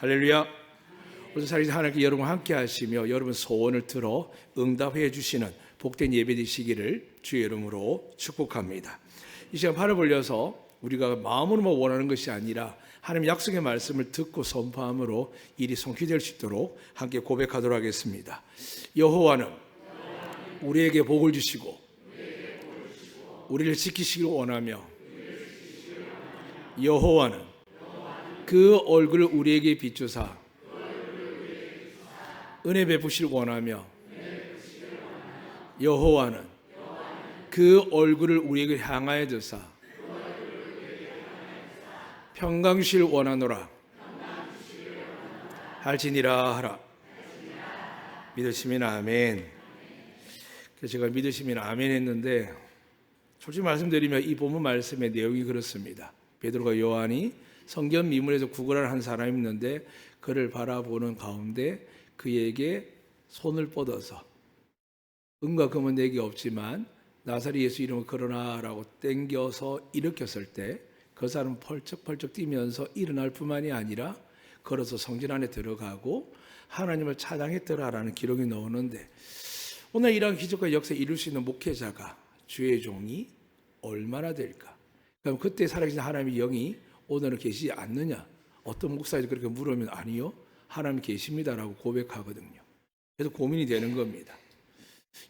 할렐루야. 오늘 살아계신 하나님께 여러분 함께 하시며 여러분 소원을 들어 응답해 주시는 복된 예배 되시기를 주의 이름으로 축복합니다. 이 시간 팔을 벌려서 우리가 마음으로만 원하는 것이 아니라 하나님 약속의 말씀을 듣고 선포함으로 일이 성취될 수 있도록 함께 고백하도록 하겠습니다. 여호와는 우리에게 복을 주시고 우리를 지키시길 원하며 여호와는 그 얼굴을 우리에게 비추사 은혜 베푸시길 원하며 여호와는 그 얼굴을 우리에게 향하여 드사 평강 주시길 원하노라 할지니라 하라. 믿으시면 아멘. 그래서 제가 믿으시면 아멘 했는데 솔직히 말씀드리면 이 본문 말씀의 내용이 그렇습니다. 베드로가 요한이 성전 미문에서 구걸을 한 사람이 있는데 그를 바라보는 가운데 그에게 손을 뻗어서 은과 금은 내게 없지만 나사렛 예수 이름을 걸어라라고 땡겨서 일으켰을 때 그 사람은 펄쩍펄쩍 뛰면서 일어날 뿐만이 아니라 걸어서 성전 안에 들어가고 하나님을 찬양했더라라는 기록이 나오는데 오늘 이러한 기적과 역사를 이룰 수 있는 목회자가 주의 종이 얼마나 될까? 그럼 그때 살아계신 하나님의 영이 오늘은 계시지 않느냐? 어떤 목사들이 그렇게 물으면 아니요, 하나님 계십니다라고 고백하거든요. 그래서 고민이 되는 겁니다.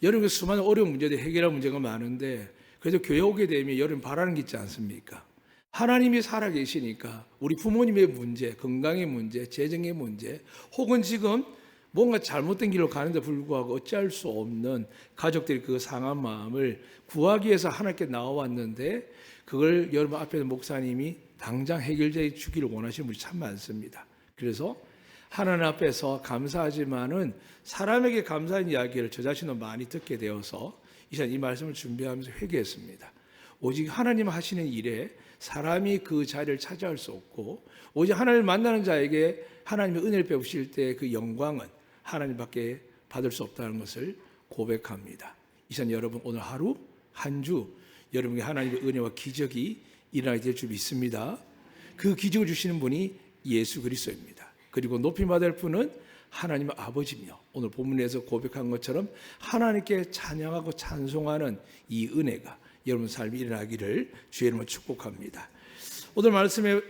여러분 수많은 어려운 문제들 해결할 문제가 많은데 그래도 교회 오게 되면 여러분 바라는 게 있지 않습니까? 하나님이 살아계시니까 우리 부모님의 문제, 건강의 문제, 재정의 문제 혹은 지금 뭔가 잘못된 길로 가는데 불구하고 어찌할 수 없는 가족들이 그 상한 마음을 구하기 위해서 하나님께 나와왔는데 그걸 여러분 앞에 목사님이 당장 해결해 주기를 원하시는 분이 참 많습니다. 그래서 하나님 앞에서 감사하지만은 사람에게 감사한 이야기를 저 자신은 많이 듣게 되어서 이 말씀을 준비하면서 회개했습니다. 오직 하나님 하시는 일에 사람이 그 자리를 차지할 수 없고 오직 하나님을 만나는 자에게 하나님의 은혜를 베푸실 때 그 영광은 하나님밖에 받을 수 없다는 것을 고백합니다. 이산 여러분 오늘 하루 한 주 여러분에게 하나님의 은혜와 기적이 일어나게 될 줄 믿습니다. 그 기적을 주시는 분이 예수 그리스도입니다. 그리고 높임 받을 분은 하나님의 아버지며 오늘 본문에서 고백한 것처럼 하나님께 찬양하고 찬송하는 이 은혜가 여러분 삶이 일어나기를 주의 이름으로 축복합니다. 오늘 말씀에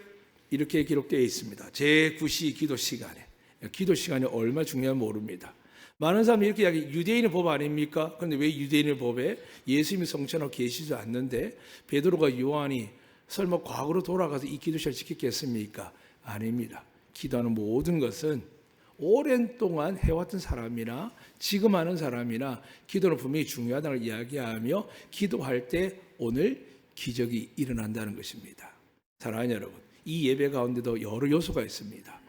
이렇게 기록되어 있습니다. 제9시 기도 시간에 기도 시간이 얼마나 중요한지 모릅니다. 많은 사람들이 이렇게 이야기 유대인의 법 아닙니까? 그런데 왜 유대인의 법에 예수님이 성천하고 계시지 않는데 베드로가 요한이 설마 과거로 돌아가서 이 기도 시간을 지켰겠습니까? 아닙니다. 기도하는 모든 것은 오랜 동안 해왔던 사람이나 지금 하는 사람이나 기도는 분명히 중요하다는 걸 이야기하며 기도할 때 오늘 기적이 일어난다는 것입니다. 사랑하는 여러분, 이 예배 가운데도 여러 요소가 있습니다.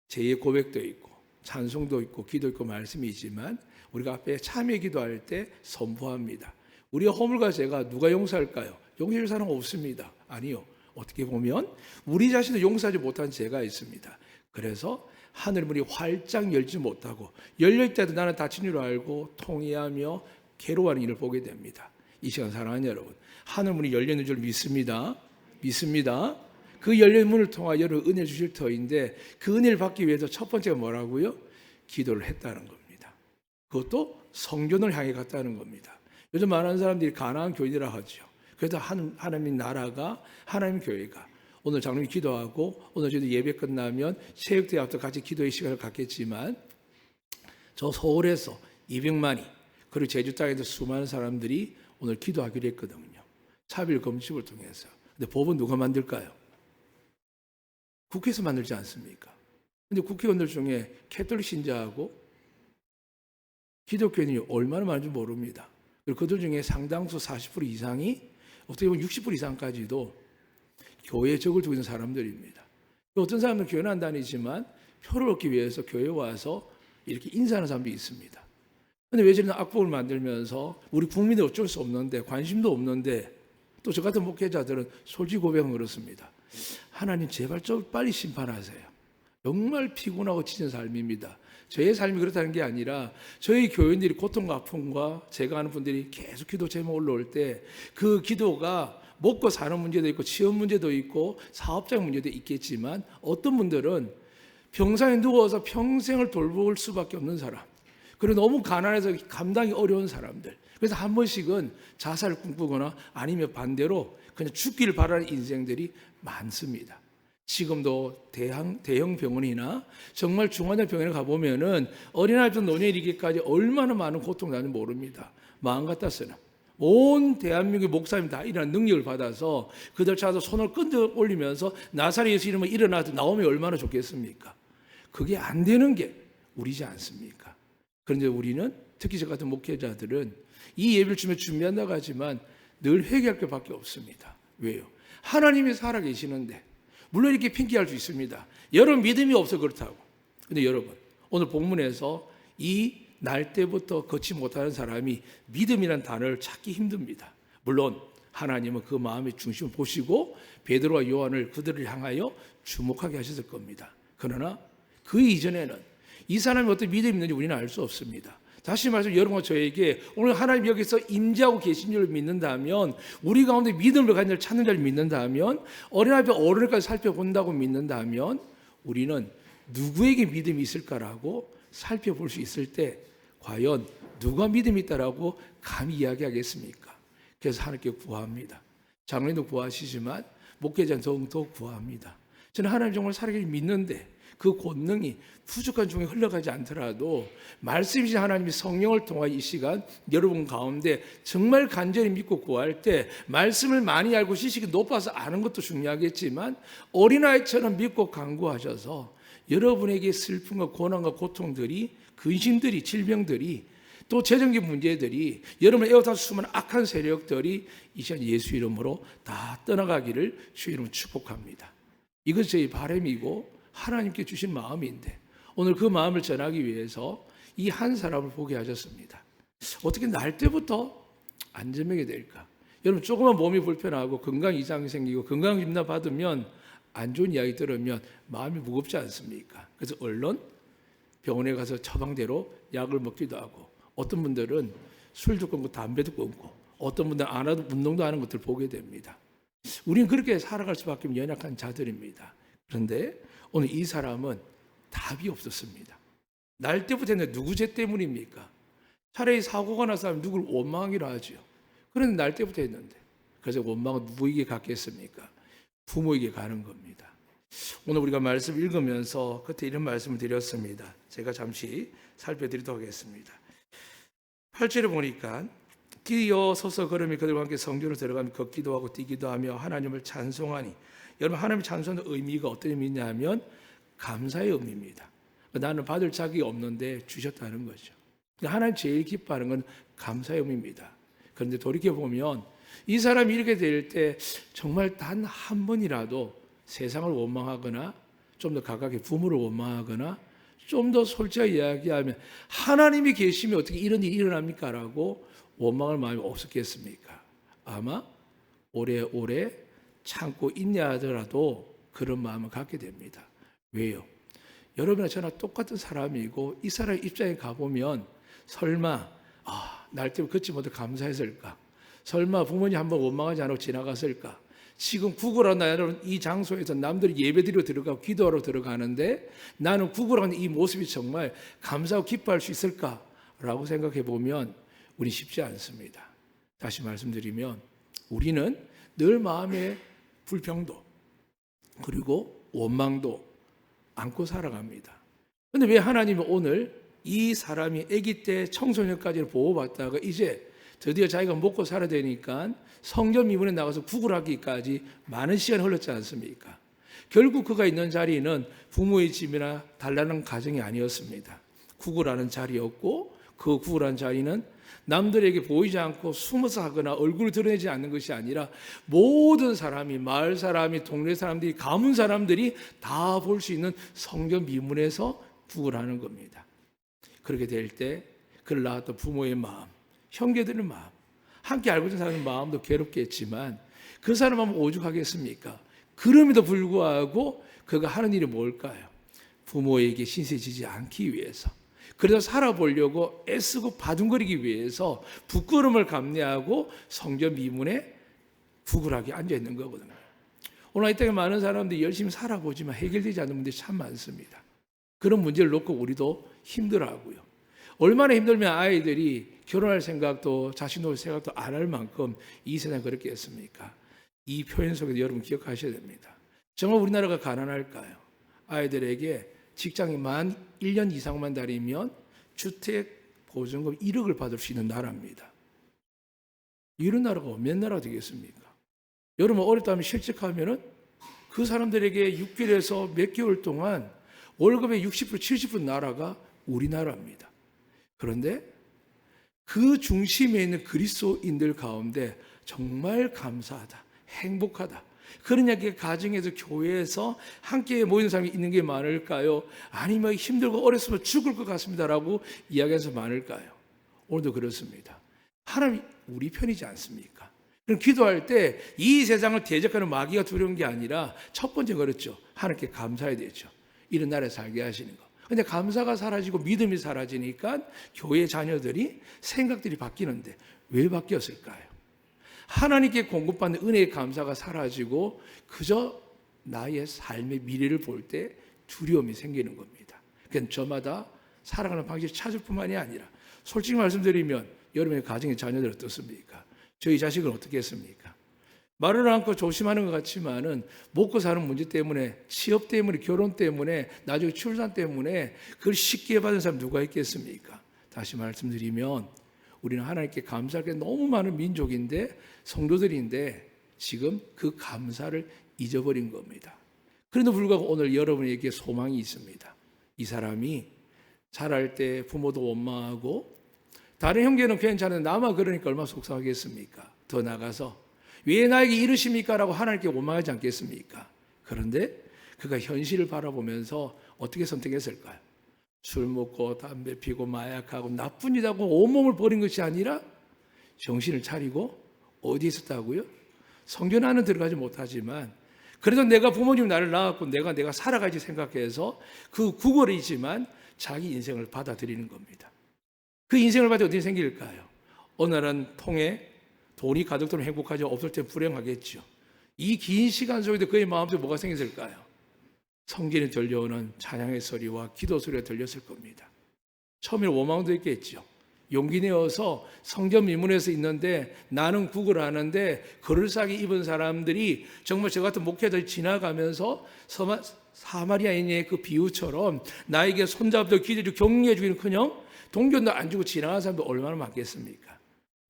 제의 고백도 있고 찬송도 있고 기도 있고 말씀이 있지만 우리가 앞에 참여 기도할 때 선포합니다. 우리의 허물과 죄가 누가 용서할까요? 용서할 사람 없습니다. 아니요. 어떻게 보면 우리 자신도 용서하지 못한 죄가 있습니다. 그래서 하늘 문이 활짝 열지 못하고 열려있다도 나는 닫힌 줄 알고 통회하며 괴로워하는 일을 보게 됩니다. 이 시간 사랑하는 여러분, 하늘 문이 열려있는 줄 믿습니다. 그 열린 문을 통하여 여러분 은혜를 주실 터인데 그 은혜를 받기 위해서 첫 번째가 뭐라고요? 기도를 했다는 겁니다. 그것도 성전을 향해 갔다는 겁니다. 요즘 많은 사람들이 가나안 교인이라 하죠. 그래도 하나님 나라가 하나님 교회가 오늘 장로님이 기도하고 오늘 저희도 예배 끝나면 체육대회 앞서 같이 기도의 시간을 갖겠지만 저 서울에서 200만이 그리고 제주 땅에서 수많은 사람들이 오늘 기도하기로 했거든요. 차별 금지법을 통해서. 근데 법은 누가 만들까요? 국회에서 만들지 않습니까? 근데 국회의원들 중에 캐톨릭 신자하고 기독교인이 얼마나 많은지 모릅니다. 그리고 그들 중에 상당수 40% 이상이 어떻게 보면 60% 이상까지도 교회에 적을 두고 있는 사람들입니다. 어떤 사람은 교회는 안 다니지만 표를 얻기 위해서 교회에 와서 이렇게 인사하는 사람도 있습니다. 그런데 왜 저런 악법을 만들면서 우리 국민들 어쩔 수 없는데 관심도 없는데 또 저 같은 목회자들은 솔직히 고백은 그렇습니다. 하나님 제발 좀 빨리 심판하세요. 정말 피곤하고 지친 삶입니다. 저의 삶이 그렇다는 게 아니라 저희 교인들이 고통과 아픔과 제가 아는 분들이 계속 기도 제목 올라올 때 그 기도가 먹고 사는 문제도 있고 취업 문제도 있고 사업장 문제도 있겠지만 어떤 분들은 병상에 누워서 평생을 돌볼 수밖에 없는 사람, 그리고 너무 가난해서 감당이 어려운 사람들, 그래서 한 번씩은 자살을 꿈꾸거나 아니면 반대로 그냥 죽기를 바라는 인생들이 많습니다. 지금도 대형 병원이나 정말 중환자 병원에 가보면은 어린아이부터 노년에 이르기까지 얼마나 많은 고통을 나는지 모릅니다. 마음 같아서는 온 대한민국의 목사님 다 이런 능력을 받아서 그들 찾아서 손을 끈적 올리면서 나사렛 예수 이름으로 일어나서 나오면 얼마나 좋겠습니까? 그게 안 되는 게 우리지 않습니까? 그런데 우리는 특히 저 같은 목회자들은 이 예배를 준비한다고 하지만 늘 회개할 것밖에 없습니다. 왜요? 하나님이 살아계시는데, 물론 이렇게 핑계할 수 있습니다. 여러분 믿음이 없어 그렇다고. 근데 여러분, 오늘 본문에서 이 날 때부터 걷지 못하는 사람이 믿음이라는 단어를 찾기 힘듭니다. 물론 하나님은 그 마음의 중심을 보시고 베드로와 요한을 그들을 향하여 주목하게 하셨을 겁니다. 그러나 그 이전에는 이 사람이 어떤 믿음이 있는지 우리는 알 수 없습니다. 다시 말해서 여러분과 저에게 오늘 하나님 여기서 임재하고 계신 줄을 믿는다면, 우리 가운데 믿음을 가진 자를 찾는 자를 믿는다면, 어린아이부터 어른까지 살펴본다고 믿는다면 우리는 누구에게 믿음이 있을까라고 살펴볼 수 있을 때 과연 누가 믿음이 있다라고 감히 이야기하겠습니까? 그래서 하나님께 구합니다. 장로님도 구하시지만 목회자는 더욱 구합니다. 저는 하나님 정말 살아계신 믿는데 그 권능이 부족한 중에 흘러가지 않더라도 말씀이신 하나님이 성령을 통한 이 시간 여러분 가운데 정말 간절히 믿고 구할 때, 말씀을 많이 알고 지식이 높아서 아는 것도 중요하겠지만 어린아이처럼 믿고 간구하셔서 여러분에게 슬픔과 고난과 고통들이, 근심들이, 질병들이, 또 재정적 문제들이, 여러분을 에워싸는 수많은 악한 세력들이 이 시간 예수 이름으로 다 떠나가기를 주의 이름으로 축복합니다. 이것이 저희 바람이고 하나님께 주신 마음인데, 오늘 그 마음을 전하기 위해서 이 한 사람을 보게 하셨습니다. 어떻게 날 때부터 안전하게 될까? 여러분, 조금만 몸이 불편하고 건강 이상이 생기고 건강 진단 받으면 안 좋은 이야기 들으면 마음이 무겁지 않습니까? 그래서 얼른 병원에 가서 처방대로 약을 먹기도 하고, 어떤 분들은 술도 끊고 담배도 끊고, 어떤 분들은 안 하도 운동도 하는 것들을 보게 됩니다. 우리는 그렇게 살아갈 수밖에 없는 연약한 자들입니다. 그런데 오늘 이 사람은 답이 없었습니다. 날 때부터 했는데 누구 죄 때문입니까? 차라리 사고가 나서 하면 누굴 원망하기로 하죠. 그런데 날 때부터 했는데, 그래서 원망은 누구에게 갔겠습니까? 부모에게 가는 겁니다. 오늘 우리가 말씀 읽으면서 그때 이런 말씀을 드렸습니다. 제가 잠시 살펴드리도록 하겠습니다. 8절에 보니까 뛰어서서 걸으며 그들과 함께 성전으로 들어가며 걷기도 하고 뛰기도 하며 하나님을 찬송하니, 여러분 하나님을 찬송하는 의미가 어떤 의미냐 하면 감사의 의미입니다. 나는 받을 자격이 없는데 주셨다는 거죠. 하나님 제일 기뻐하는 건 감사의 의미입니다. 그런데 돌이켜보면 이 사람이 이렇게 될 때 정말 단 한 번이라도 세상을 원망하거나, 좀 더 가깝게 부모를 원망하거나, 좀 더 솔직하게 이야기하면 하나님이 계시면 어떻게 이런 일이 일어납니까? 라고 원망할 마음이 없었겠습니까? 아마 오래오래 참고 인내하더라도 그런 마음을 갖게 됩니다. 왜요? 여러분과 저나 똑같은 사람이고 이 사람의 입장에 가보면 설마 날 때문에 걷지 못해 감사했을까? 설마 부모님 한번 원망하지 않고 지나갔을까? 지금 구걸하는 나는 이 장소에서 남들이 예배드리러 들어가고 기도하러 들어가는데 나는 구걸하는 이 모습이 정말 감사하고 기뻐할 수 있을까라고 생각해 보면 우리 쉽지 않습니다. 다시 말씀드리면 우리는 늘 마음에 불평도 그리고 원망도 안고 살아갑니다. 그런데 왜 하나님은 오늘 이 사람이 아기 때 청소년까지 보호받다가 이제 드디어 자기가 먹고 살아야 되니까 성전 미문에 나가서 구걸하기까지 많은 시간이 흘렀지 않습니까? 결국 그가 있는 자리는 부모의 집이나 달라는 가정이 아니었습니다. 구걸하는 자리였고, 그 구걸한 자리는 남들에게 보이지 않고 숨어서 하거나 얼굴을 드러내지 않는 것이 아니라 모든 사람이, 마을 사람이, 동네 사람들이, 가문 사람들이 다 볼 수 있는 성전 미문에서 구걸하는 겁니다. 그렇게 될 때 그를 낳았던 부모의 마음, 형제들의 마음, 함께 알고 있는 사람의 마음도 괴롭겠지만 그 사람은 오죽하겠습니까? 그럼에도 불구하고 그가 하는 일이 뭘까요? 부모에게 신세지지 않기 위해서, 그래서 살아보려고 애쓰고 바둥거리기 위해서 부끄러움을 감내하고 성전 미문에 구걸하게 앉아있는 거거든요. 오늘 이 땅에 많은 사람들이 열심히 살아보지만 해결되지 않는 분들이 참 많습니다. 그런 문제를 놓고 우리도 힘들어하고요. 얼마나 힘들면 아이들이 결혼할 생각도 자식 놓을 생각도 안 할 만큼 이 세상 그렇게 했습니까? 이 표현 속에서 여러분 기억하셔야 됩니다. 정말 우리나라가 가난할까요? 아이들에게 직장이 만 1년 이상만 다니면 주택 보증금 1억을 받을 수 있는 나라입니다. 이런 나라가 몇 나라가 되겠습니까? 여러분 어렵다면 실직하면은 그 사람들에게 6개월에서 몇 개월 동안 월급의 60% 70% 나라가 우리나라입니다. 그런데 그 중심에 있는 그리스도인들 가운데 정말 감사하다, 행복하다. 그런 이야기가 가정에서 교회에서 함께 모이는 사람이 있는 게 많을까요? 아니면 힘들고 어렸으면 죽을 것 같습니다라고 이야기해서 많을까요? 오늘도 그렇습니다. 하나님 우리 편이지 않습니까? 그럼 기도할 때 이 세상을 대적하는 마귀가 두려운 게 아니라 첫 번째 그렇죠. 하나님께 감사해야 되죠. 이런 나라에 살게 하시는 거. 근데 감사가 사라지고 믿음이 사라지니까 교회 자녀들이 생각들이 바뀌는데 왜 바뀌었을까요? 하나님께 공급받는 은혜의 감사가 사라지고 그저 나의 삶의 미래를 볼 때 두려움이 생기는 겁니다. 그러니까 저마다 살아가는 방식을 찾을 뿐만이 아니라 솔직히 말씀드리면 여러분의 가정의 자녀들 어떻습니까? 저희 자식은 어떻게 했습니까? 말을 않고 조심하는 것 같지만은 먹고 사는 문제 때문에 취업 때문에 결혼 때문에 나중에 출산 때문에 그걸 쉽게 받은 사람 누가 있겠습니까? 다시 말씀드리면 우리는 하나님께 감사할 게 너무 많은 민족인데 성도들인데 지금 그 감사를 잊어버린 겁니다. 그런데도 불구하고 오늘 여러분에게 소망이 있습니다. 이 사람이 자랄 때 부모도 원망하고 다른 형제는 괜찮은데 나만 그러니까 얼마나 속상하겠습니까? 더 나가서 왜 나에게 이러십니까? 라고 하나님께 원망하지 않겠습니까? 그런데 그가 현실을 바라보면서 어떻게 선택했을까요? 술 먹고 담배 피고 마약하고 나쁜 일하고 온몸을 버린 것이 아니라 정신을 차리고 어디에 있었다고요? 성전 안은 들어가지 못하지만 그래도 내가 부모님 나를 낳았고 내가 살아가지 생각해서 그 구걸이지만 자기 인생을 받아들이는 겁니다. 그 인생을 받아 어떻게 생길까요? 어느 날은 통에 돈이 가득 들면 행복하죠. 없을 때 불행하겠죠. 이 긴 시간 속에도 그의 마음속에 뭐가 생겼을까요? 성전에 들려오는 찬양의 소리와 기도 소리가 들렸을 겁니다. 처음에는 원망도 있겠죠. 용기 내어서 성전 미문에서 있는데 나는 구걸하는데 그럴싸하게 입은 사람들이 정말 저 같은 목회자들이 지나가면서 사마리아인의 그 비유처럼 나에게 손잡고 기대주고 격려해주기는커녕 동전도 안 주고 지나가는 사람도 얼마나 많겠습니까?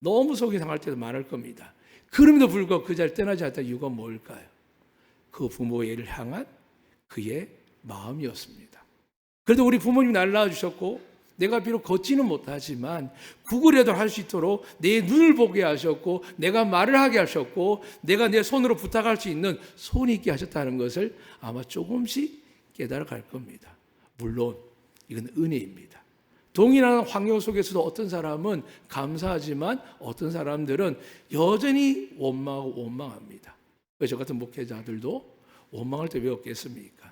너무 속이 상할 때도 많을 겁니다. 그럼에도 불구하고 그 자리를 떠나지 않았던 이유가 뭘까요? 그 부모를 향한 그의 마음이었습니다. 그래도 우리 부모님이 나를 낳아주셨고 내가 비록 걷지는 못하지만 구걸이라도 할 수 있도록 내 눈을 보게 하셨고 내가 말을 하게 하셨고 내가 내 손으로 부탁할 수 있는 손이 있게 하셨다는 것을 아마 조금씩 깨달아갈 겁니다. 물론 이건 은혜입니다. 동일한 환경 속에서도 어떤 사람은 감사하지만 어떤 사람들은 여전히 원망하고 원망합니다. 저 같은 목회자들도 원망할 때 왜 없겠습니까?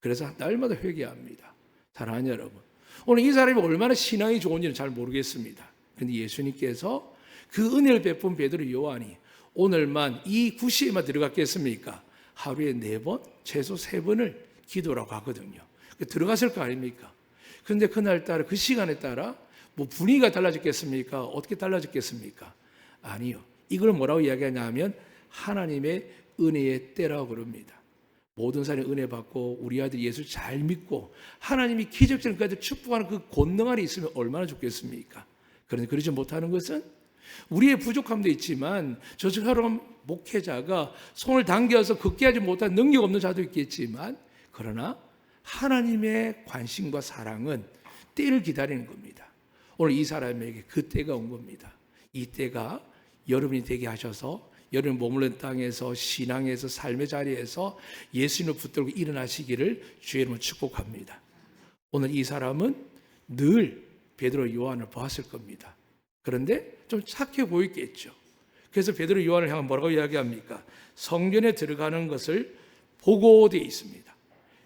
그래서 날마다 회개합니다. 사랑하는 여러분, 오늘 이 사람이 얼마나 신앙이 좋은지는 잘 모르겠습니다. 그런데 예수님께서 그 은혜를 베푼 베드로 요한이 오늘만 이 구시에만 들어갔겠습니까? 하루에 4번, 최소 3번을 기도라고 하거든요. 들어갔을 거 아닙니까? 그런데 그날따라 그 시간에 따라 뭐 분위기가 달라졌겠습니까? 어떻게 달라졌겠습니까? 아니요. 이걸 뭐라고 이야기하냐면 하나님의 은혜의 때라고 그럽니다. 모든 사람이 은혜 받고 우리 아들 예수 잘 믿고 하나님이 기적적인 그들 축복하는 그 권능 안에 있으면 얼마나 좋겠습니까? 그런데 그러지 못하는 것은 우리의 부족함도 있지만 저처럼 목회자가 손을 당겨서 극기하지 못한 능력 없는 자도 있겠지만 그러나 하나님의 관심과 사랑은 때를 기다리는 겁니다. 오늘 이 사람에게 그 때가 온 겁니다. 이 때가 여러분이 되게 하셔서 여러분 머무는 땅에서 신앙에서 삶의 자리에서 예수님을 붙들고 일어나시기를 주의 이름으로 축복합니다. 오늘 이 사람은 늘 베드로 요한을 보았을 겁니다. 그런데 좀 착해 보이겠죠. 그래서 베드로 요한을 향해 뭐라고 이야기합니까? 성전에 들어가는 것을 보고 되어 있습니다.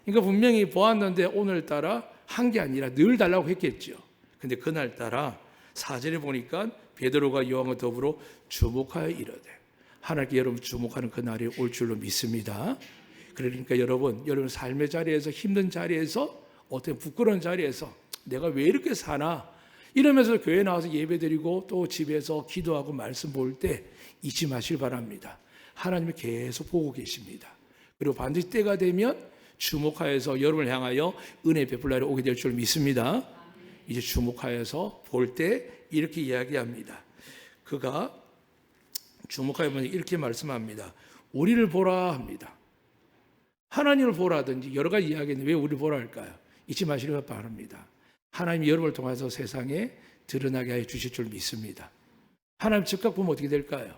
그러니까 분명히 보았는데 오늘따라 한 게 아니라 늘 달라고 했겠죠. 근데 그날따라 4절에 보니까 베드로가 요한과 더불어 주목하여 이르되 하나님께 여러분 주목하는 그날이 올 줄로 믿습니다. 그러니까 여러분 삶의 자리에서 힘든 자리에서 어떤 부끄러운 자리에서 내가 왜 이렇게 사나 이러면서 교회 나와서 예배드리고 또 집에서 기도하고 말씀 볼 때 잊지 마시길 바랍니다. 하나님이 계속 보고 계십니다. 그리고 반드시 때가 되면 주목하여서 여러분을 향하여 은혜 베풀 날이 오게 될 줄 믿습니다. 이제 주목하여서 볼 때 이렇게 이야기합니다. 그가 주목하여 보니 이렇게 말씀합니다. 우리를 보라 합니다. 하나님을 보라든지 여러 가지 이야기인데 왜 우리를 보라 할까요? 잊지 마시길 바랍니다. 하나님이 여러분을 통해서 세상에 드러나게 해 주실 줄 믿습니다. 하나님 즉각 보면 어떻게 될까요?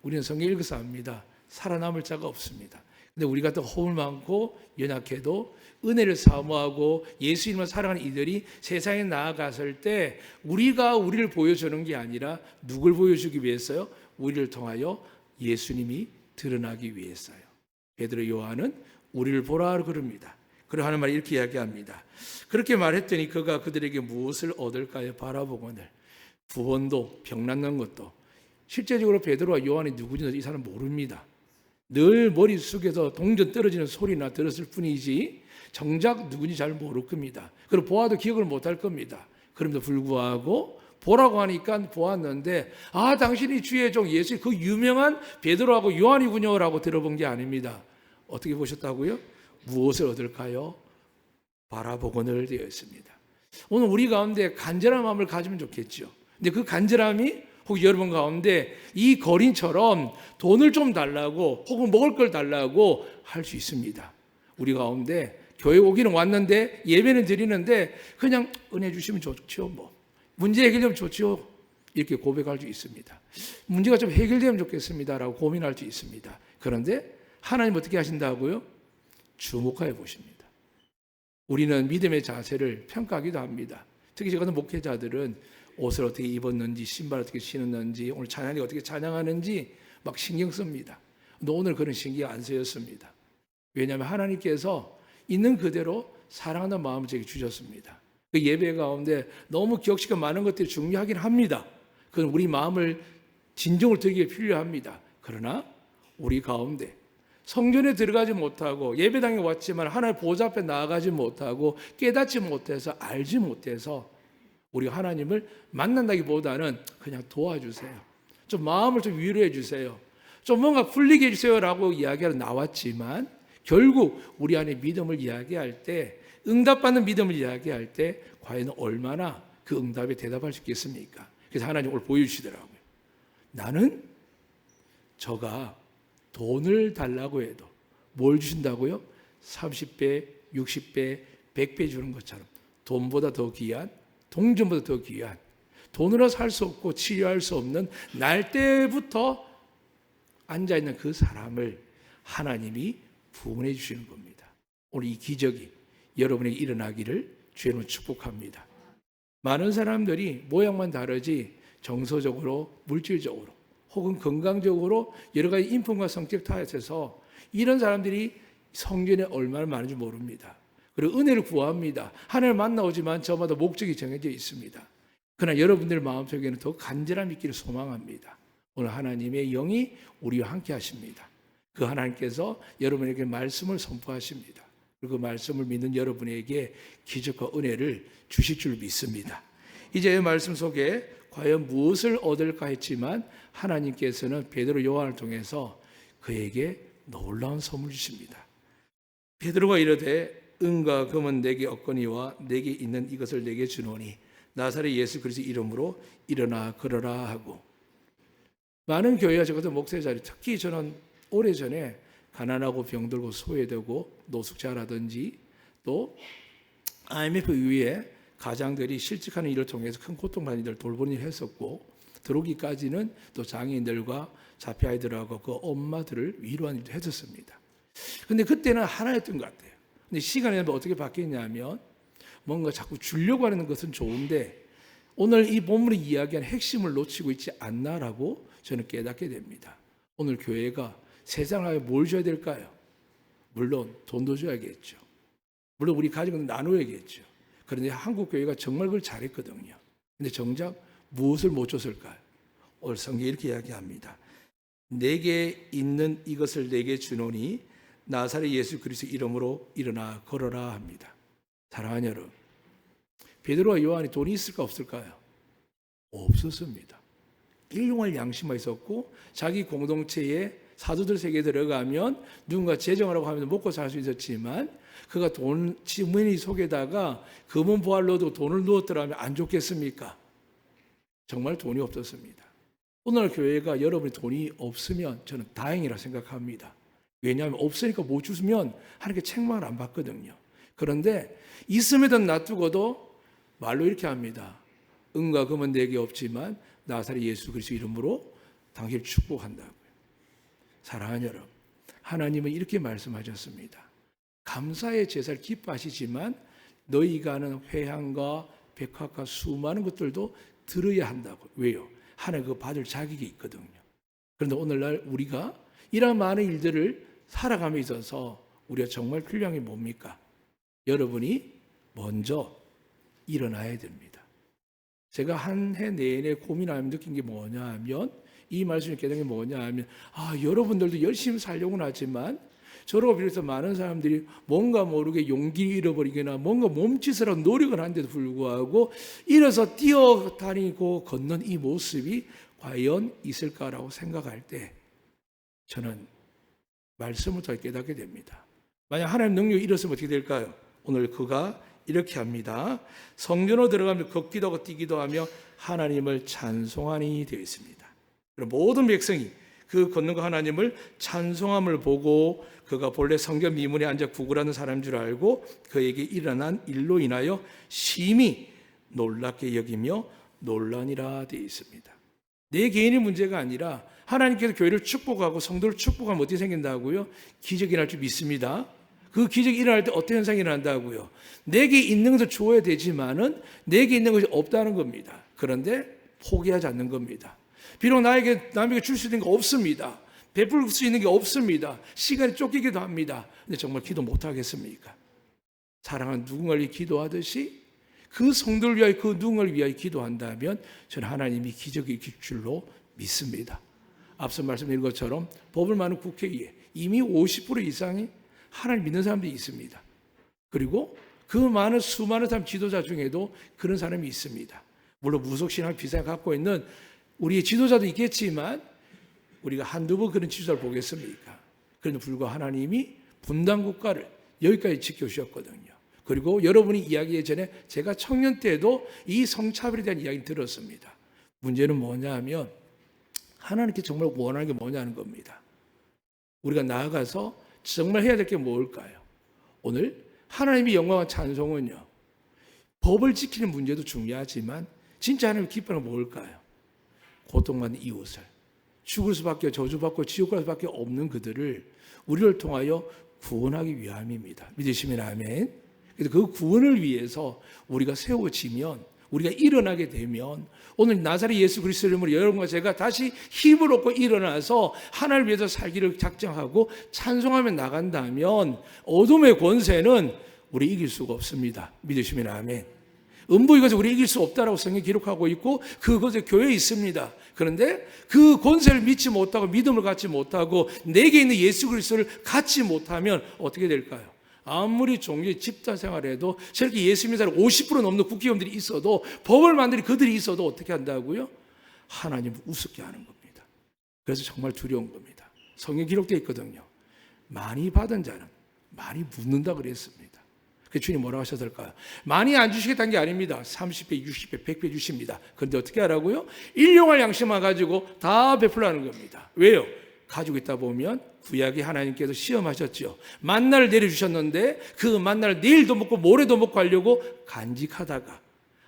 우리는 성경 읽어서 압니다. 살아남을 자가 없습니다. 근데 우리 같은 허물 많고 연약해도 은혜를 사모하고 예수 이름을 사랑하는 이들이 세상에 나아갔을 때 우리가 우리를 보여주는 게 아니라 누굴 보여주기 위해서요? 우리를 통하여 예수님이 드러나기 위해서요. 베드로 요한은 우리를 보라 그럽니다. 그리고 하는 말이 이렇게 이야기합니다. 그렇게 말했더니 그가 그들에게 무엇을 얻을까요? 바라보거늘 구원도 병 낫는 것도 실제적으로 베드로와 요한이 누구인지 이 사람 모릅니다. 늘 머릿속에서 동전 떨어지는 소리나 들었을 뿐이지 정작 누군지 잘 모를 겁니다. 그리고 보아도 기억을 못할 겁니다. 그럼에도 불구하고 보라고 하니까 보았는데 당신이 주의 종 예수 그 유명한 베드로하고 요한이군요 라고 들어본 게 아닙니다. 어떻게 보셨다고요? 무엇을 얻을까요? 바라보거늘 되어 있습니다. 오늘 우리 가운데 간절한 마음을 가지면 좋겠죠. 근데 그 간절함이 혹 여러분 가운데 이 거린처럼 돈을 좀 달라고 혹은 먹을 걸 달라고 할 수 있습니다. 우리 가운데 교회 오기는 왔는데 예배는 드리는데 그냥 은혜 주시면 좋죠. 문제 해결되면 좋죠. 이렇게 고백할 수 있습니다. 문제가 좀 해결되면 좋겠습니다라고 고민할 수 있습니다. 그런데 하나님 어떻게 하신다고요? 주목하여 보십니다. 우리는 믿음의 자세를 평가하기도 합니다. 특히 저 같은 목회자들은 옷을 어떻게 입었는지, 신발 어떻게 신었는지, 오늘 찬양이 어떻게 찬양하는지 막 신경 씁니다. 근데 오늘 그런 신경 안 쓰였습니다. 왜냐하면 하나님께서 있는 그대로 사랑하는 마음을 제게 주셨습니다. 그 예배 가운데 너무 기억시가 많은 것들이 중요하긴 합니다. 그건 우리 마음을 진정을 들기에 필요합니다. 그러나 우리 가운데 성전에 들어가지 못하고 예배당에 왔지만 하나님의 보좌 앞에 나아가지 못하고 깨닫지 못해서 알지 못해서 우리가 하나님을 만난다기보다는 그냥 도와주세요. 좀 마음을 좀 위로해 주세요. 좀 뭔가 풀리게 해주세요라고 이야기하러 나왔지만 결국 우리 안에 믿음을 이야기할 때 응답받는 믿음을 이야기할 때 과연 얼마나 그 응답에 대답할 수 있겠습니까? 그래서 하나님 오늘 보여주시더라고요. 나는 저가 돈을 달라고 해도 뭘 주신다고요? 30배, 60배, 100배 주는 것처럼 돈보다 더 귀한, 동전보다 더 귀한, 돈으로 살 수 없고 치료할 수 없는 날 때부터 앉아있는 그 사람을 하나님이 부응해 주시는 겁니다. 오늘 이 기적이 여러분에게 일어나기를 주님으로 축복합니다. 많은 사람들이 모양만 다르지 정서적으로, 물질적으로 혹은 건강적으로 여러 가지 인품과 성격 탓에서 이런 사람들이 성전에 얼마나 많은지 모릅니다. 그리고 은혜를 구합니다. 하나님을 만나오지만 저마다 목적이 정해져 있습니다. 그러나 여러분들 마음속에는 더 간절함 있기를 소망합니다. 오늘 하나님의 영이 우리와 함께 하십니다. 그 하나님께서 여러분에게 말씀을 선포하십니다. 그리고 그 말씀을 믿는 여러분에게 기적과 은혜를 주실 줄 믿습니다. 이제 이 말씀 속에 과연 무엇을 얻을까 했지만 하나님께서는 베드로 요한을 통해서 그에게 놀라운 선물을 주십니다. 베드로가 이르되 은과 금은 내게 없거니와 내게 있는 이것을 내게 주노니 나사렛 예수 그리스도 이름으로 일어나 걸어라 하고, 많은 교회와 저 같은 목회자들이 특히 저는 오래전에 가난하고 병들고 소외되고 노숙자라든지 또 IMF 이후에 가장들이 실직하는 일을 통해서 큰 고통받는 일을 돌보는 일을 했었고, 들어오기까지는 또 장애인들과 자폐 아이들하고 그 엄마들을 위로하는 일도 했었습니다. 근데 그때는 하나였던 것 같아요. 근데 시간이 지나면 어떻게 바뀌었냐면 뭔가 자꾸 주려고 하는 것은 좋은데 오늘 이 본문이 이야기하는 핵심을 놓치고 있지 않나라고 저는 깨닫게 됩니다. 오늘 교회가 세상에 뭘 줘야 될까요? 물론 돈도 줘야겠죠. 물론 우리 가족은 나눠야겠죠. 그런데 한국 교회가 정말 그걸 잘했거든요. 근데 정작 무엇을 못 줬을까요? 오늘 성경이 이렇게 이야기합니다. 내게 있는 이것을 내게 주노니 나사렛 예수 그리스도 이름으로 일어나 걸어라 합니다. 사랑하는 여러분, 베드로와 요한이 돈이 있을까 없을까요? 없었습니다. 일용할 양심만 있었고 자기 공동체에 사도들 세계에 들어가면 누군가 재정하라고 하면 먹고 살 수 있었지만 그가 돈 지문이 속에다가 금은 보화를 넣어도 돈을 넣었더라면 안 좋겠습니까? 정말 돈이 없었습니다. 오늘 교회가 여러분이 돈이 없으면 저는 다행이라 생각합니다. 왜냐하면 없으니까 못 주면 하나님께 책망을 안 받거든요. 그런데 있음에도 놔두고도 말로 이렇게 합니다. 은과 금은 내게 없지만 나사렛 예수 그리스도 이름으로 당신을 축복한다고요. 사랑하는 여러분, 하나님은 이렇게 말씀하셨습니다. 감사의 제사를 기뻐하시지만 너희가 하는 회향과 백화과 수많은 것들도 들어야 한다고. 왜요? 하나님 그거 받을 자격이 있거든요. 그런데 오늘날 우리가 이런 많은 일들을 살아감에 있어서 우리가 정말 필요한 게 뭡니까? 여러분이 먼저 일어나야 됩니다. 제가 한 해 내내 고민하며 느낀 게 뭐냐 하면 이 말씀을 깨닫는 게 뭐냐 하면 여러분들도 열심히 살려고는 하지만 저로 비롯해서 많은 사람들이 뭔가 모르게 용기를 잃어버리거나 뭔가 몸짓을 하고 노력을 하는데도 불구하고 일어서 뛰어다니고 걷는 이 모습이 과연 있을까라고 생각할 때 저는 말씀을 통해 깨닫게 됩니다. 만약 하나님 능력이 일었으면 어떻게 될까요? 오늘 그가 이렇게 합니다. 성전으로 들어가며 걷기도 하고 뛰기도 하며 하나님을 찬송하니 되어 있습니다. 모든 백성이 그 걷는 거 하나님을 찬송함을 보고 그가 본래 성전 미문에 앉아 구걸하는 사람인 줄 알고 그에게 일어난 일로 인하여 심히 놀랍게 여기며 놀라니라 되어 있습니다. 내 개인의 문제가 아니라 하나님께서 교회를 축복하고 성도를 축복하면 어떻게 생긴다고요? 기적이 날 줄 믿습니다. 그 기적이 일어날 때 어떤 현상이 일어난다고요? 내게 있는 것을 주어야 되지만은 내게 있는 것이 없다는 겁니다. 그런데 포기하지 않는 겁니다. 비록 남에게 줄 수 있는 게 없습니다. 베풀 수 있는 게 없습니다. 시간이 쫓기기도 합니다. 근데 정말 기도 못 하겠습니까? 사랑하는 누군가를 위해 기도하듯이 그 성도를 위하여 그 누군가를 위하여 기도한다면 저는 하나님이 기적이 일으킬 줄로 믿습니다. 앞서 말씀드린 것처럼 법을 많은 국회의회 이미 50% 이상이 하나님 믿는 사람들이 있습니다. 그리고 그 많은 수많은 사람 지도자 중에도 그런 사람이 있습니다. 물론 무속신앙 비상을 갖고 있는 우리의 지도자도 있겠지만 우리가 한두 번 그런 지도자를 보겠습니까? 그런데 불구하고 하나님이 분단 국가를 여기까지 지켜주셨거든요. 그리고 여러분이 이야기에 전에 제가 청년 때도 이 성차별에 대한 이야기를 들었습니다. 문제는 뭐냐 하면 하나님께 정말 원하는 게 뭐냐는 겁니다. 우리가 나아가서 정말 해야 될 게 뭘까요? 오늘 하나님의 영광과 찬송은요, 법을 지키는 문제도 중요하지만 진짜 하나님의 기쁨은 뭘까요? 고통받는 이웃을, 죽을 수밖에 저주받고 지옥 갈 수밖에 없는 그들을 우리를 통하여 구원하기 위함입니다. 믿으시면 아멘. 그래서 그 구원을 위해서 우리가 세워지면, 우리가 일어나게 되면 오늘 나사렛 예수 그리스도 이름으로 여러분과 제가 다시 힘을 얻고 일어나서 하나님을 위해서 살기를 작정하고 찬송하며 나간다면 어둠의 권세는 우리 이길 수가 없습니다. 믿으시면 아멘. 음부 이것을 우리 이길 수 없다라고 성경이 기록하고 있고 그것이 교회에 있습니다. 그런데 그 권세를 믿지 못하고 믿음을 갖지 못하고 내게 있는 예수 그리스도를 갖지 못하면 어떻게 될까요? 아무리 종교의 집단 생활에도 저렇게 예수 믿는 사람 50% 넘는 국회의원들이 있어도 법을 만드는 그들이 있어도 어떻게 한다고요? 하나님을 우습게 하는 겁니다. 그래서 정말 두려운 겁니다. 성경 기록되어 있거든요. 많이 받은 자는 많이 묻는다 그랬습니다. 그 주님 뭐라고 하셨을까요? 많이 안 주시겠다는 게 아닙니다. 30배, 60배, 100배 주십니다. 그런데 어떻게 하라고요? 일용할 양심만 가지고 다 베풀라는 겁니다. 왜요? 가지고 있다 보면 구약에 하나님께서 시험하셨죠. 만나를 내려주셨는데 그 만나를 내일도 먹고 모레도 먹고 하려고 간직하다가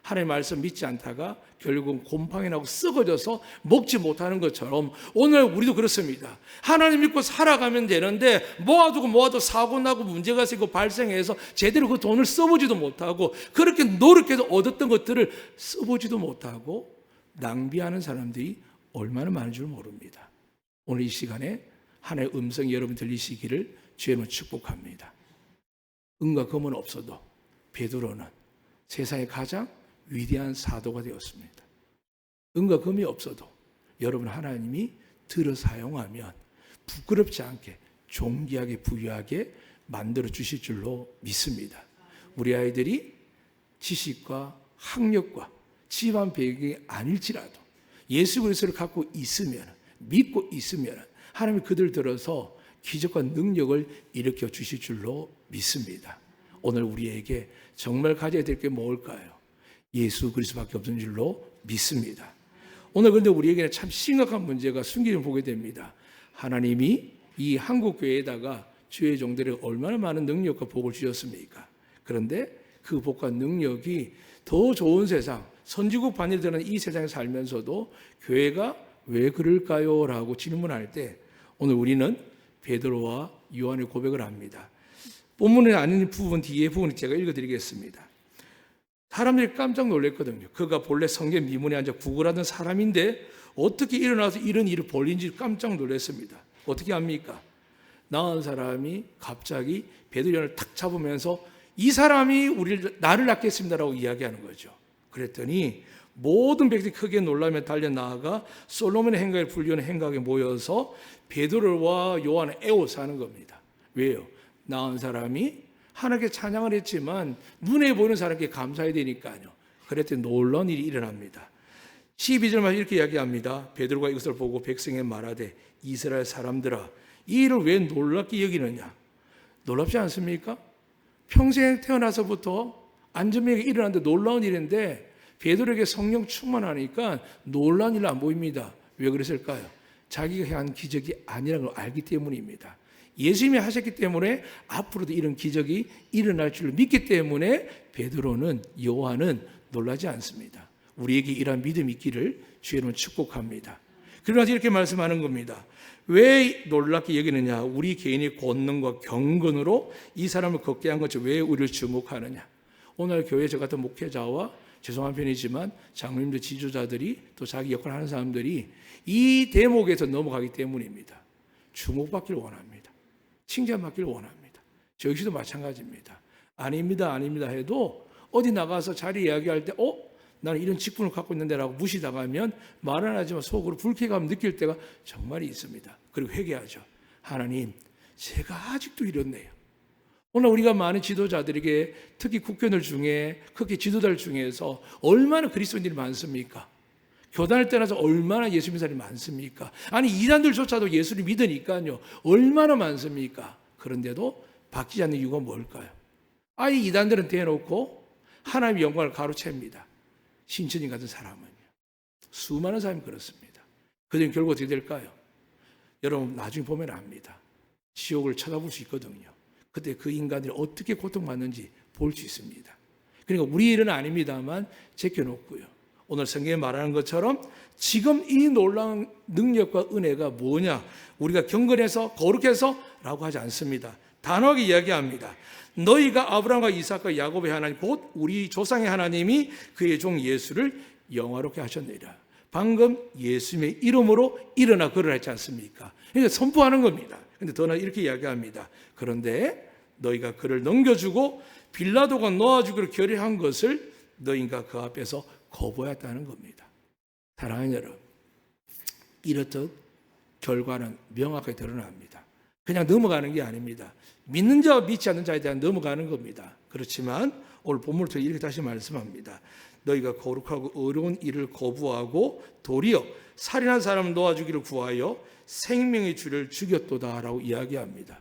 하나님의 말씀 믿지 않다가 결국은 곰팡이 나고 썩어져서 먹지 못하는 것처럼 오늘 우리도 그렇습니다. 하나님 믿고 살아가면 되는데 모아두고 사고 나고 문제가 생기고 발생해서 제대로 그 돈을 써보지도 못하고 그렇게 노력해서 얻었던 것들을 써보지도 못하고 낭비하는 사람들이 얼마나 많은 줄 모릅니다. 오늘 이 시간에 하나님의 음성이 여러분 들리시기를 주님은 축복합니다. 은과 금은 없어도 베드로는 세상의 가장 위대한 사도가 되었습니다. 은과 금이 없어도 여러분 하나님이 들어 사용하면 부끄럽지 않게 존귀하게 부유하게 만들어 주실 줄로 믿습니다. 우리 아이들이 지식과 학력과 집안 배경이 아닐지라도 예수 그리스도를 갖고 있으면, 믿고 있으면 하나님이 그들 들어서 기적과 능력을 일으켜 주실 줄로 믿습니다. 오늘 우리에게 정말 가져야 될 게 뭘까요? 예수 그리스도밖에 없는 줄로 믿습니다. 오늘 그런데 우리에게는 참 심각한 문제가 숨기를 보게 됩니다. 하나님이 이 한국 교회에다가 주의 종들에게 얼마나 많은 능력과 복을 주셨습니까? 그런데 그 복과 능력이 더 좋은 세상, 선지국 반열에 드는 이 세상에 살면서도 교회가 왜 그럴까요? 라고 질문할 때 오늘 우리는 베드로와 요한의 고백을 합니다. 본문에 아닌 부분, 뒤에 부분을 제가 읽어드리겠습니다. 사람들이 깜짝 놀랐거든요. 그가 본래 성경 미문에 앉아 구걸하던 사람인데 어떻게 일어나서 이런 일을 벌인지 깜짝 놀랐습니다. 어떻게 합니까? 나은 사람이 갑자기 베드로를 탁 잡으면서 이 사람이 나를 낚겠습니다라고 이야기하는 거죠. 그랬더니 모든 백성이 크게 놀라며 달려나가 솔로몬의 행각에 불리는 행각에 모여서 베드로와 요한을 애워싸는 겁니다. 왜요? 나은 사람이 하나님께 찬양을 했지만 눈에 보이는 사람께 감사해야 되니까요. 그랬더니 놀라운 일이 일어납니다. 12절만 이렇게 이야기합니다. 베드로가 이것을 보고 백성에 말하되 이스라엘 사람들아 이 일을 왜 놀랍게 여기느냐? 놀랍지 않습니까? 평생 태어나서부터 안전하게 일어났는데 놀라운 일인데 베드로에게 성령 충만하니까 놀라운 일 안 보입니다. 왜 그랬을까요? 자기가 한 기적이 아니라는 걸 알기 때문입니다. 예수님이 하셨기 때문에 앞으로도 이런 기적이 일어날 줄 믿기 때문에 베드로는, 요한은 놀라지 않습니다. 우리에게 이러한 믿음이 있기를 주의로 축복합니다. 그러나 이렇게 말씀하는 겁니다. 왜 놀랍게 여기느냐? 우리 개인의 권능과 경건으로 이 사람을 걷게 한 것이 왜 우리를 주목하느냐? 오늘 교회 저 같은 목회자와 죄송한 편이지만 장로님들, 지도자들이 또 자기 역할을 하는 사람들이 이 대목에서 넘어가기 때문입니다. 주목받기를 원합니다. 칭찬받기를 원합니다. 저 역시도 마찬가지입니다. 아닙니다, 아닙니다 해도 어디 나가서 자리 이야기할 때 나는 이런 직분을 갖고 있는데 라고 무시당하면 말은 하지만 속으로 불쾌감 느낄 때가 정말 있습니다. 그리고 회개하죠. 하나님, 제가 아직도 이렇네요. 오늘 우리가 많은 지도자들에게 특히 국회의원들 중에, 특히 지도자들 중에서 얼마나 그리스도인들이 많습니까? 교단을 떠나서 얼마나 예수 믿는 사람이 많습니까? 아니 이단들조차도 예수를 믿으니까요. 얼마나 많습니까? 그런데도 바뀌지 않는 이유가 뭘까요? 아예 이단들은 대놓고 하나님의 영광을 가로챕니다. 신천지 같은 사람은요. 수많은 사람이 그렇습니다. 그들은 결국 어떻게 될까요? 여러분 나중에 보면 압니다. 지옥을 쳐다볼 수 있거든요. 그때 그 인간들이 어떻게 고통받는지 볼 수 있습니다. 그러니까 우리 일은 아닙니다만 제껴놓고요. 오늘 성경에 말하는 것처럼 지금 이 놀라운 능력과 은혜가 뭐냐? 우리가 경건해서 거룩해서 라고 하지 않습니다. 단호하게 이야기합니다. 너희가 아브라함과 이삭과 야곱의 하나님 곧 우리 조상의 하나님이 그의 종 예수를 영화롭게 하셨느니라. 방금 예수님의 이름으로 일어나 걸으라 했지 않습니까? 그러니까 선포하는 겁니다. 그런데 더 나아가 이렇게 이야기합니다. 그런데 너희가 그를 넘겨주고 빌라도가 놓아주기로 결의한 것을 너희가 그 앞에서 거부했다는 겁니다. 사랑하는 여러분, 이렇듯 결과는 명확하게 드러납니다. 그냥 넘어가는 게 아닙니다. 믿는 자와 믿지 않는 자에 대한 넘어가는 겁니다. 그렇지만 오늘 본문을 통해 이렇게 다시 말씀합니다. 너희가 거룩하고 어려운 일을 거부하고 도리어 살인한 사람을 놓아주기를 구하여 생명의 주를 죽였도다 라고 이야기합니다.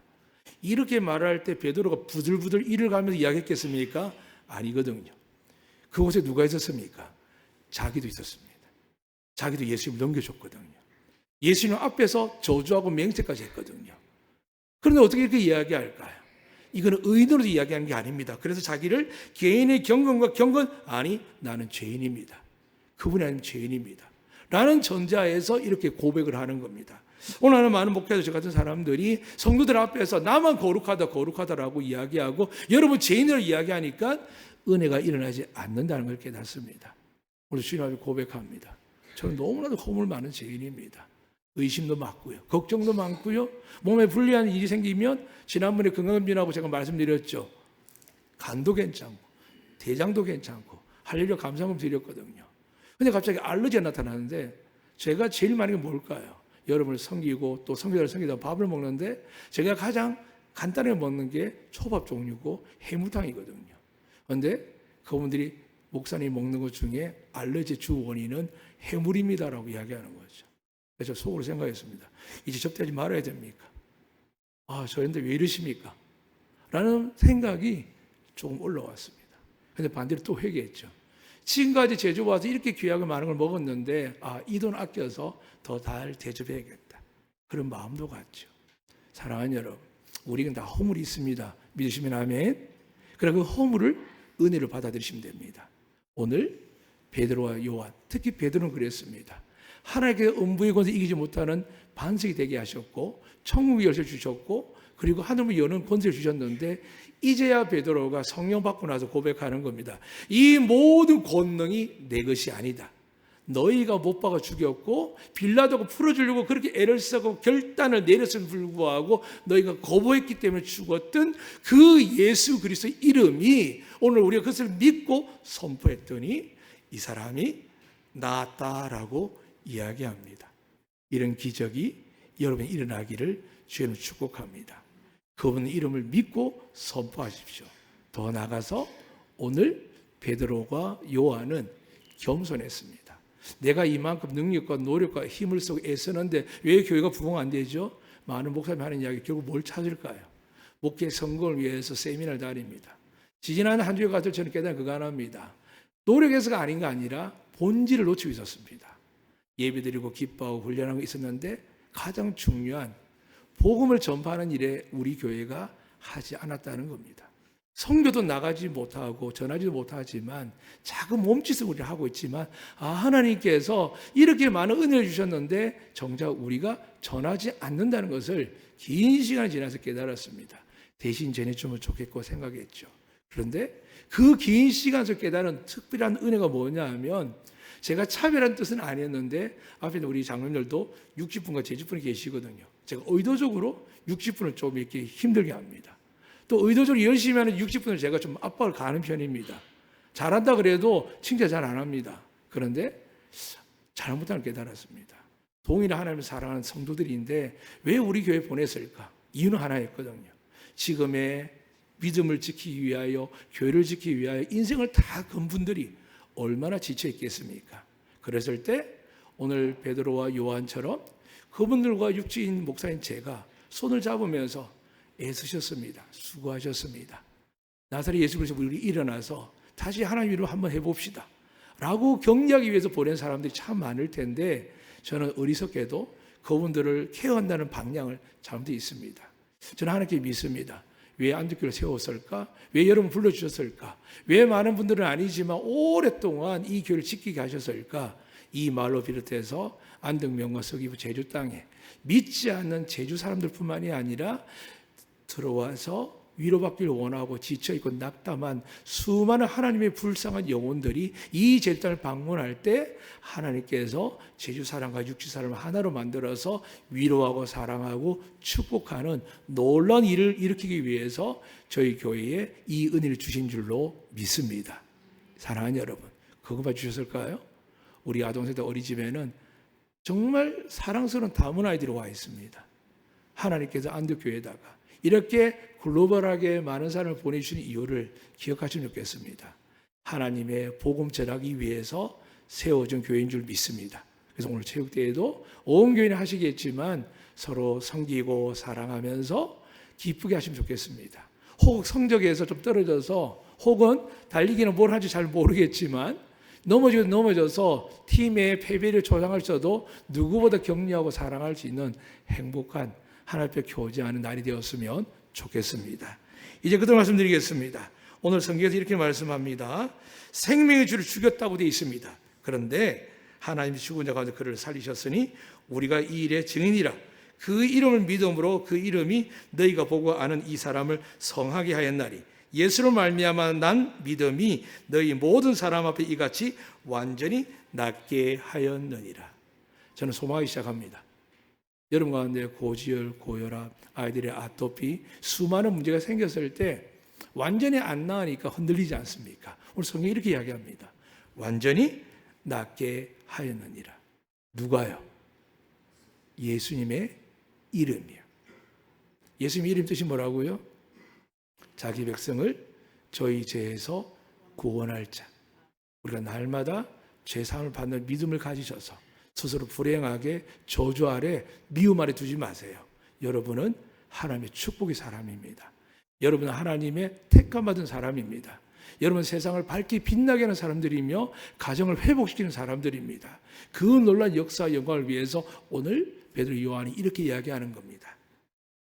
이렇게 말할 때 베드로가 부들부들 이를 가면서 이야기했겠습니까? 아니거든요. 그곳에 누가 있었습니까? 자기도 있었습니다. 자기도 예수님을 넘겨줬거든요. 예수님 앞에서 저주하고 맹세까지 했거든요. 그런데 어떻게 이렇게 이야기할까요? 이거는 의인으로 이야기하는 게 아닙니다. 그래서 자기를 개인의 경건과 경건, 아니 나는 죄인입니다. 그분이 아니면 죄인입니다. 라는 전자에서 이렇게 고백을 하는 겁니다. 오늘 많은 목회자 저 같은 사람들이 성도들 앞에서 나만 거룩하다라고 이야기하고 여러분 죄인으로 이야기하니까 은혜가 일어나지 않는다는 걸 깨닫습니다. 오늘 주님 앞에 고백합니다. 저는 너무나도 허물 많은 죄인입니다. 의심도 많고요. 걱정도 많고요. 몸에 불리한 일이 생기면 지난번에 건강검진하고 제가 말씀드렸죠. 간도 괜찮고 대장도 괜찮고 할렐루야 감사금 드렸거든요. 근데 갑자기 알러지가 나타나는데 제가 제일 많은 게 뭘까요? 여러분을 섬기고 또 성교자를 섬기다 밥을 먹는데 제가 가장 간단하게 먹는 게 초밥 종류고 해물탕이거든요. 그런데 그분들이 목사님이 먹는 것 중에 알러지 주 원인은 해물입니다라고 이야기하는 거죠. 그래서 속으로 생각했습니다. 이제 접대하지 말아야 됩니까? 저런데 왜 이러십니까? 라는 생각이 조금 올라왔습니다. 그런데 반대로 또 회개했죠. 지금까지 제주 와서 이렇게 귀하고 많은 걸 먹었는데 이 돈 아껴서 더 잘 대접해야겠다. 그런 마음도 같죠. 사랑하는 여러분, 우리는 다 허물이 있습니다. 믿으시면 아멘. 그러나 그 허물을 은혜로 받아들이시면 됩니다. 오늘 베드로와 요한, 특히 베드로는 그랬습니다. 하나님께서 음부의 권세 이기지 못하는 반석이 되게 하셨고 천국의 열쇠를 주셨고 그리고 하늘문 여는 권세를 주셨는데 이제야 베드로가 성령 받고 나서 고백하는 겁니다. 이 모든 권능이 내 것이 아니다. 너희가 못 박아 죽였고 빌라도가 풀어주려고 그렇게 애를 쓰고 결단을 내렸음에 불구하고 너희가 거부했기 때문에 죽었던 그 예수 그리스도의 이름이 오늘 우리가 그것을 믿고 선포했더니 이 사람이 나았다라고 이야기합니다. 이런 기적이 여러분이 일어나기를 주님 축복합니다. 그분의 이름을 믿고 선포하십시오. 더 나아가서 오늘 베드로와 요한은 겸손했습니다. 내가 이만큼 능력과 노력과 힘을 쓰고 애쓰는데 왜 교회가 부흥 안 되죠? 많은 목사님이 하는 이야기 결국 뭘 찾을까요? 목회 성공을 위해서 세미나를 다닙니다. 지지난 한 주에 가서 저는 깨달은 그거 하나입니다. 노력해서가 아닌 게 아니라 본질을 놓치고 있었습니다. 예배드리고 기뻐하고 훈련하고 있었는데 가장 중요한 복음을 전파하는 일에 우리 교회가 하지 않았다는 겁니다. 선교도 나가지 못하고 전하지도 못하지만 작은 몸짓을 우리가 하고 있지만 하나님께서 이렇게 많은 은혜를 주셨는데 정작 우리가 전하지 않는다는 것을 긴 시간이 지나서 깨달았습니다. 대신 전해주면 좋겠고 생각했죠. 그런데 그 긴 시간 속에 깨달은 특별한 은혜가 뭐냐 하면 제가 차별한 뜻은 아니었는데 앞에 우리 장로님들도 60분과 70분이 계시거든요. 제가 의도적으로 60분을 좀 이렇게 힘들게 합니다. 또 의도적으로 열심히 하는 60분을 제가 좀 압박을 가하는 편입니다. 잘한다 그래도 칭찬 잘 안 합니다. 그런데 잘못하는 걸 깨달았습니다. 동일한 하나님을 사랑하는 성도들인데 왜 우리 교회에 보냈을까? 이유는 하나였거든요. 지금의 믿음을 지키기 위하여 교회를 지키기 위하여 인생을 다 건 분들이 얼마나 지쳐 있겠습니까? 그랬을 때 오늘 베드로와 요한처럼 그분들과 육지인 목사인 제가 손을 잡으면서 애쓰셨습니다. 수고하셨습니다. 나사렛 예수 그리스도 우리 일어나서 다시 하나님 이름으로 한번 해봅시다 라고 격려하기 위해서 보낸 사람들이 참 많을 텐데 저는 어리석게도 그분들을 케어한다는 방향을 잘못되어 있습니다. 저는 하나님께 믿습니다. 왜 안디교를 세웠을까? 왜 여러분 불러주셨을까? 왜 많은 분들은 아니지만 오랫동안 이 교회를 지키게 하셨을까? 이 말로 비롯해서 안덕명과 서귀포 제주 땅에 믿지 않는 제주 사람들뿐만이 아니라 들어와서 위로받기를 원하고 지쳐있고 낙담한 수많은 하나님의 불쌍한 영혼들이 이 제주 땅을 방문할 때 하나님께서 제주 사람과 육지 사람을 하나로 만들어서 위로하고 사랑하고 축복하는 놀라운 일을 일으키기 위해서 저희 교회에 이 은혜를 주신 줄로 믿습니다. 사랑하는 여러분, 그것만 주셨을까요? 우리 아동세대 어린이집에는 정말 사랑스러운 다문 아이들이 와 있습니다. 하나님께서 안덕교회에다가 이렇게 글로벌하게 많은 사람을 보내주시는 이유를 기억하시면 좋겠습니다. 하나님의 복음 전하기 위해서 세워진 교회인 줄 믿습니다. 그래서 오늘 체육대회도 온 교인이 하시겠지만 서로 섬기고 사랑하면서 기쁘게 하시면 좋겠습니다. 혹 성적에서 좀 떨어져서 혹은 달리기는 뭘 하는지 잘 모르겠지만 넘어져서 팀의 패배를 조장할지라도 누구보다 격려하고 사랑할 수 있는 행복한 하나님 앞에 교제하는 날이 되었으면 좋겠습니다. 이제 그대로 말씀드리겠습니다. 오늘 성경에서 이렇게 말씀합니다. 생명의 주를 죽였다고 되어 있습니다. 그런데 하나님이 죽은 자 가운데 그를 살리셨으니 우리가 이 일의 증인이라. 그 이름을 믿음으로 그 이름이 너희가 보고 아는 이 사람을 성하게 하였나니 예수로 말미암아 난 믿음이 너희 모든 사람 앞에 이같이 완전히 낫게 하였느니라. 저는 소망하기 시작합니다. 여러분 가운데 고지혈, 고혈압, 아이들의 아토피 수많은 문제가 생겼을 때 완전히 안 나으니까 흔들리지 않습니까? 오늘 성경이 이렇게 이야기합니다. 완전히 낫게 하였느니라. 누가요? 예수님의 이름이요. 예수님 이름 뜻이 뭐라고요? 자기 백성을 저희 죄에서 구원할 자. 우리가 날마다 죄사함을 받는 믿음을 가지셔서 스스로 불행하게 저주 아래 미움 아래 두지 마세요. 여러분은 하나님의 축복의 사람입니다. 여러분은 하나님의 택함받은 사람입니다. 여러분 세상을 밝게 빛나게 하는 사람들이며 가정을 회복시키는 사람들입니다. 그 놀라운 역사와 영광을 위해서 오늘 베드로 요한이 이렇게 이야기하는 겁니다.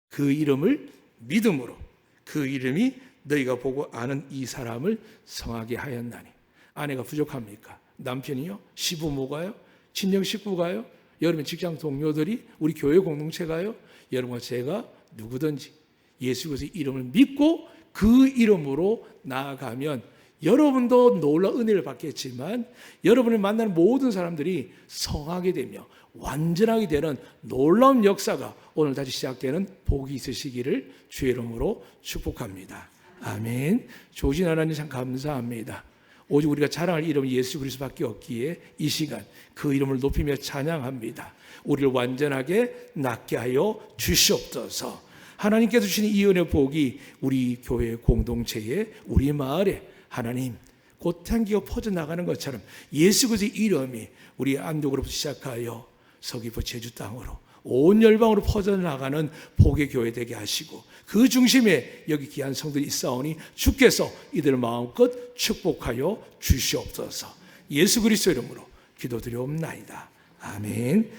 그 이름을 믿음으로, 그 이름이 너희가 보고 아는 이 사람을 성하게 하였나니. 아내가 부족합니까? 남편이요? 시부모가요? 친정 식구가요? 여러분 직장 동료들이, 우리 교회 공동체가요? 여러분과 제가 누구든지 예수 그리스도의 이름을 믿고 그 이름으로 나아가면 여러분도 놀라운 은혜를 받겠지만 여러분을 만나는 모든 사람들이 성하게 되며 완전하게 되는 놀라운 역사가 오늘 다시 시작되는 복이 있으시기를 주의 이름으로 축복합니다. 아멘. 조신 하나님 참 감사합니다. 오직 우리가 자랑할 이름은 예수 그리스도밖에 없기에 이 시간 그 이름을 높이며 찬양합니다. 우리를 완전하게 낫게 하여 주시옵소서. 하나님께서 주시는 이 은혜 복이 우리 교회 공동체에, 우리 마을에 하나님 꽃향기가 퍼져나가는 것처럼 예수 그리스도의 이름이 우리 안동으로부터 시작하여 서귀포 제주 땅으로 온 열방으로 퍼져나가는 복의 교회 되게 하시고 그 중심에 여기 귀한 성들이 있사오니 주께서 이들을 마음껏 축복하여 주시옵소서. 예수 그리스도 이름으로 기도드리옵나이다. 아멘.